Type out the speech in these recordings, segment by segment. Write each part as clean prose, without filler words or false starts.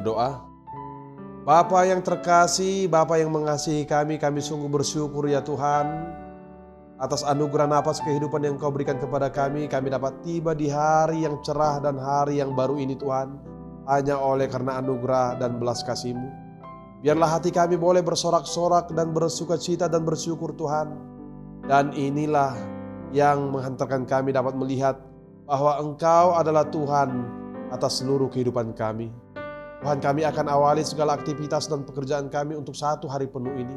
berdoa. Bapa yang terkasih, Bapa yang mengasihi kami sungguh bersyukur ya Tuhan atas anugerah napas kehidupan yang Kau berikan kepada kami dapat tiba di hari yang cerah dan hari yang baru ini Tuhan, hanya oleh karena anugerah dan belas kasih-Mu. Biarlah hati kami boleh bersorak-sorak dan bersukacita dan bersyukur Tuhan. Dan inilah yang menghantarkan kami dapat melihat bahwa Engkau adalah Tuhan atas seluruh kehidupan kami. Tuhan, kami akan awali segala aktivitas dan pekerjaan kami untuk satu hari penuh ini.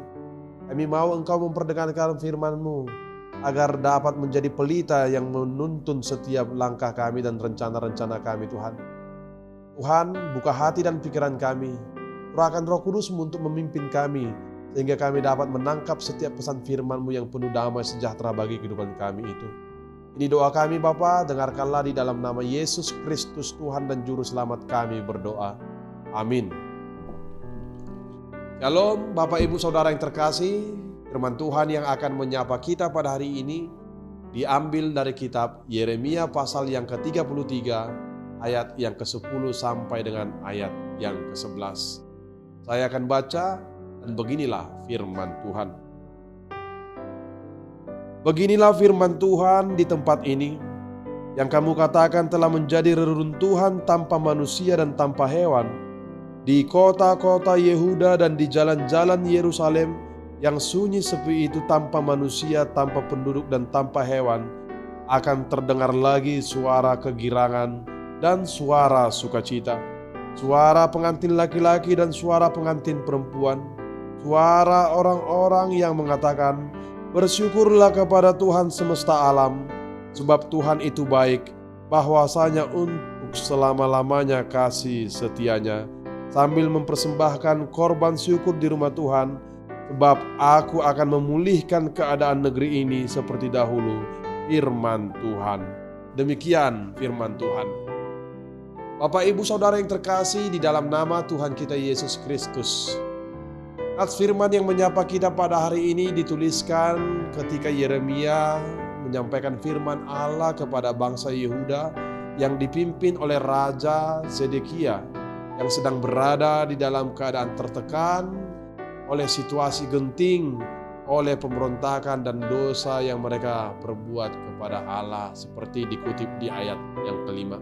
Kami mau Engkau memperdengarkan firman-Mu agar dapat menjadi pelita yang menuntun setiap langkah kami dan rencana-rencana kami Tuhan. Tuhan, buka hati dan pikiran kami. Curahkan Roh Kudus-Mu untuk memimpin kami sehingga kami dapat menangkap setiap pesan firman-Mu yang penuh damai sejahtera bagi kehidupan kami itu. Ini doa kami Bapa, dengarkanlah di dalam nama Yesus Kristus Tuhan dan Juru Selamat kami berdoa. Amin. Shalom Bapak Ibu Saudara yang terkasih, firman Tuhan yang akan menyapa kita pada hari ini diambil dari kitab Yeremia pasal yang ke-33 ayat yang ke-10 sampai dengan ayat yang ke-11. Saya akan baca dan beginilah firman Tuhan. Beginilah firman Tuhan di tempat ini, yang kamu katakan telah menjadi reruntuhan tanpa manusia dan tanpa hewan, di kota-kota Yehuda dan di jalan-jalan Yerusalem yang sunyi sepi itu tanpa manusia, tanpa penduduk dan tanpa hewan, akan terdengar lagi suara kegirangan dan suara sukacita, suara pengantin laki-laki dan suara pengantin perempuan, suara orang-orang yang mengatakan, "Bersyukurlah kepada Tuhan semesta alam, sebab Tuhan itu baik, bahwasanya untuk selama-lamanya kasih setianya," sambil mempersembahkan korban syukur di rumah Tuhan, sebab aku akan memulihkan keadaan negeri ini seperti dahulu, firman Tuhan. Demikian firman Tuhan. Bapak Ibu Saudara yang terkasih di dalam nama Tuhan kita Yesus Kristus. Nats firman yang menyapa kita pada hari ini dituliskan ketika Yeremia menyampaikan firman Allah kepada bangsa Yehuda yang dipimpin oleh Raja Zedekia yang sedang berada di dalam keadaan tertekan oleh situasi genting, oleh pemberontakan dan dosa yang mereka perbuat kepada Allah, seperti dikutip di ayat yang kelima.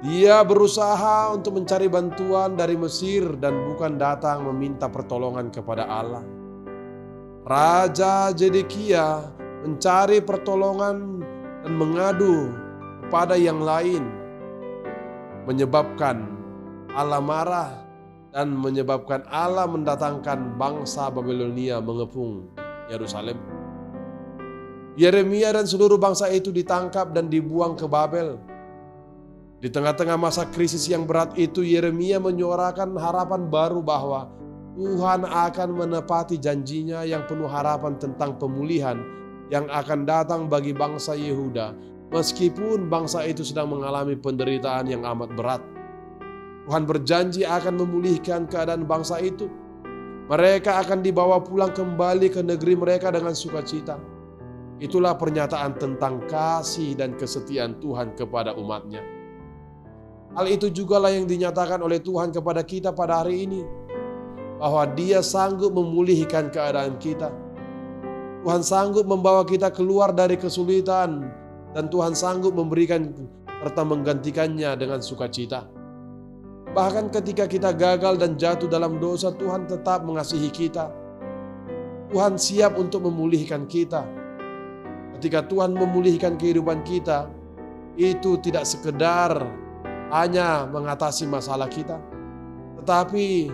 Dia berusaha untuk mencari bantuan dari Mesir dan bukan datang meminta pertolongan kepada Allah. Raja Zedekia mencari pertolongan dan mengadu kepada yang lain, menyebabkan Allah marah dan menyebabkan Allah mendatangkan bangsa Babilonia mengepung Yerusalem. Yeremia dan seluruh bangsa itu ditangkap dan dibuang ke Babel. Di tengah-tengah masa krisis yang berat itu, Yeremia menyuarakan harapan baru bahwa Tuhan akan menepati janjinya yang penuh harapan tentang pemulihan yang akan datang bagi bangsa Yehuda. Meskipun bangsa itu sedang mengalami penderitaan yang amat berat, Tuhan berjanji akan memulihkan keadaan bangsa itu. Mereka akan dibawa pulang kembali ke negeri mereka dengan sukacita. Itulah pernyataan tentang kasih dan kesetiaan Tuhan kepada umatnya. Hal itu jugalah yang dinyatakan oleh Tuhan kepada kita pada hari ini, bahwa Dia sanggup memulihkan keadaan kita. Tuhan sanggup membawa kita keluar dari kesulitan, dan Tuhan sanggup memberikan serta menggantikannya dengan sukacita. Bahkan ketika kita gagal dan jatuh dalam dosa, Tuhan tetap mengasihi kita. Tuhan siap untuk memulihkan kita. Ketika Tuhan memulihkan kehidupan kita, itu tidak sekedar hanya mengatasi masalah kita, tetapi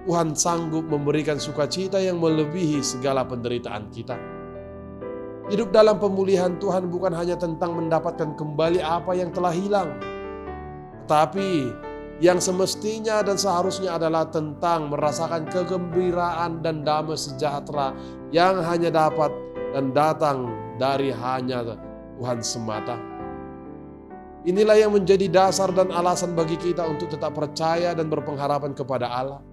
Tuhan sanggup memberikan sukacita yang melebihi segala penderitaan kita. Hidup dalam pemulihan Tuhan bukan hanya tentang mendapatkan kembali apa yang telah hilang, tetapi yang semestinya dan seharusnya adalah tentang merasakan kegembiraan dan damai sejahtera yang hanya dapat dan datang dari hanya Tuhan semata. Inilah yang menjadi dasar dan alasan bagi kita untuk tetap percaya dan berpengharapan kepada Allah.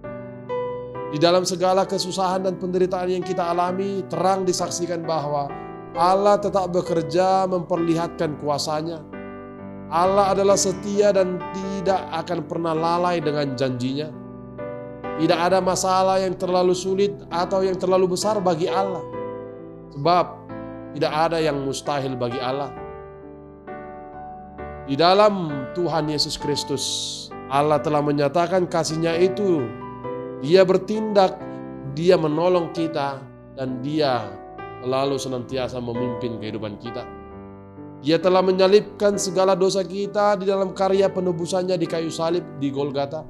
Di dalam segala kesusahan dan penderitaan yang kita alami, terang disaksikan bahwa Allah tetap bekerja memperlihatkan kuasa-Nya. Allah adalah setia dan tidak akan pernah lalai dengan janjinya. Tidak ada masalah yang terlalu sulit atau yang terlalu besar bagi Allah. Sebab tidak ada yang mustahil bagi Allah. Di dalam Tuhan Yesus Kristus, Allah telah menyatakan kasih-Nya itu. Dia bertindak, Dia menolong kita, dan Dia selalu senantiasa memimpin kehidupan kita. Dia telah menyalibkan segala dosa kita di dalam karya penebusannya di kayu salib di Golgota.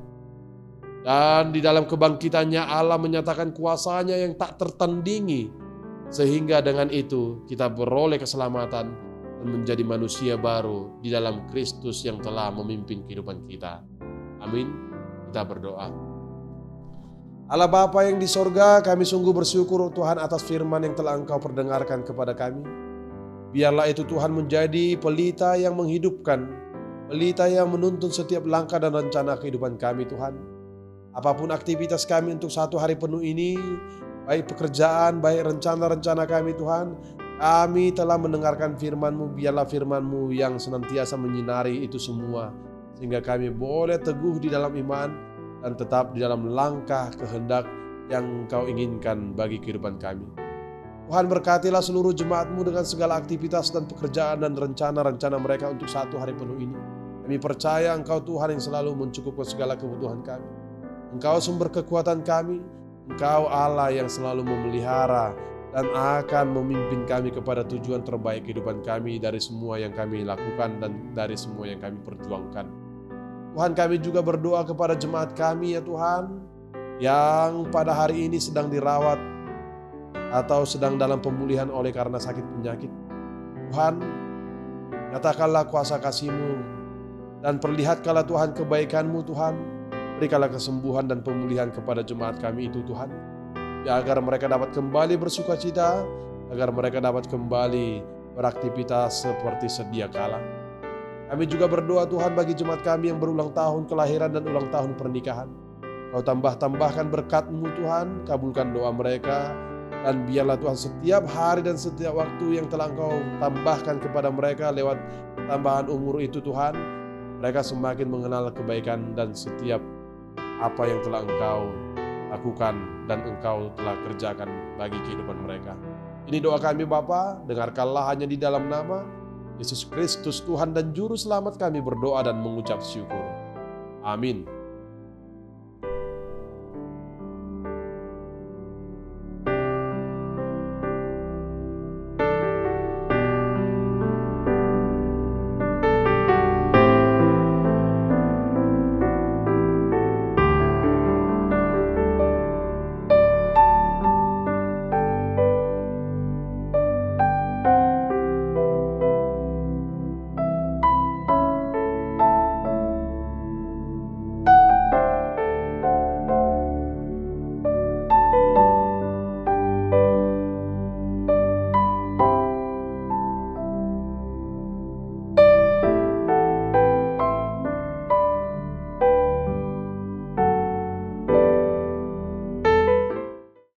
Dan di dalam kebangkitannya Allah menyatakan kuasanya yang tak tertandingi. Sehingga dengan itu kita beroleh keselamatan dan menjadi manusia baru di dalam Kristus yang telah memimpin kehidupan kita. Amin. Kita berdoa. Allah Bapa yang di sorga, kami sungguh bersyukur Tuhan atas firman yang telah Engkau perdengarkan kepada kami. Biarlah itu Tuhan menjadi pelita yang menghidupkan, pelita yang menuntun setiap langkah dan rencana kehidupan kami Tuhan. Apapun aktivitas kami untuk satu hari penuh ini, baik pekerjaan, baik rencana-rencana kami Tuhan, kami telah mendengarkan firman-Mu. Biarlah firman-Mu yang senantiasa menyinari itu semua, sehingga kami boleh teguh di dalam iman dan tetap di dalam langkah kehendak yang Engkau inginkan bagi kehidupan kami. Tuhan berkatilah seluruh jemaat-Mu dengan segala aktivitas dan pekerjaan dan rencana-rencana mereka untuk satu hari penuh ini. Kami percaya Engkau Tuhan yang selalu mencukupkan segala kebutuhan kami. Engkau sumber kekuatan kami, Engkau Allah yang selalu memelihara dan akan memimpin kami kepada tujuan terbaik kehidupan kami dari semua yang kami lakukan dan dari semua yang kami perjuangkan. Tuhan, kami juga berdoa kepada jemaat kami ya Tuhan, yang pada hari ini sedang dirawat atau sedang dalam pemulihan oleh karena sakit penyakit. Tuhan, nyatakanlah kuasa kasih-Mu dan perlihatkanlah Tuhan kebaikan-Mu Tuhan. Berikanlah kesembuhan dan pemulihan kepada jemaat kami itu Tuhan. Ya, agar mereka dapat kembali bersukacita, agar mereka dapat kembali beraktivitas seperti sedia kala. Kami juga berdoa Tuhan bagi jemaat kami yang berulang tahun kelahiran dan ulang tahun pernikahan. Kau tambahkan berkat-Mu Tuhan, kabulkan doa mereka. Dan biarlah Tuhan setiap hari dan setiap waktu yang telah Engkau tambahkan kepada mereka lewat tambahan umur itu Tuhan, mereka semakin mengenal kebaikan dan setiap apa yang telah Engkau lakukan dan Engkau telah kerjakan bagi kehidupan mereka. Ini doa kami Bapa, dengarkanlah hanya di dalam nama Yesus Kristus Tuhan dan Juru Selamat kami berdoa dan mengucap syukur. Amin.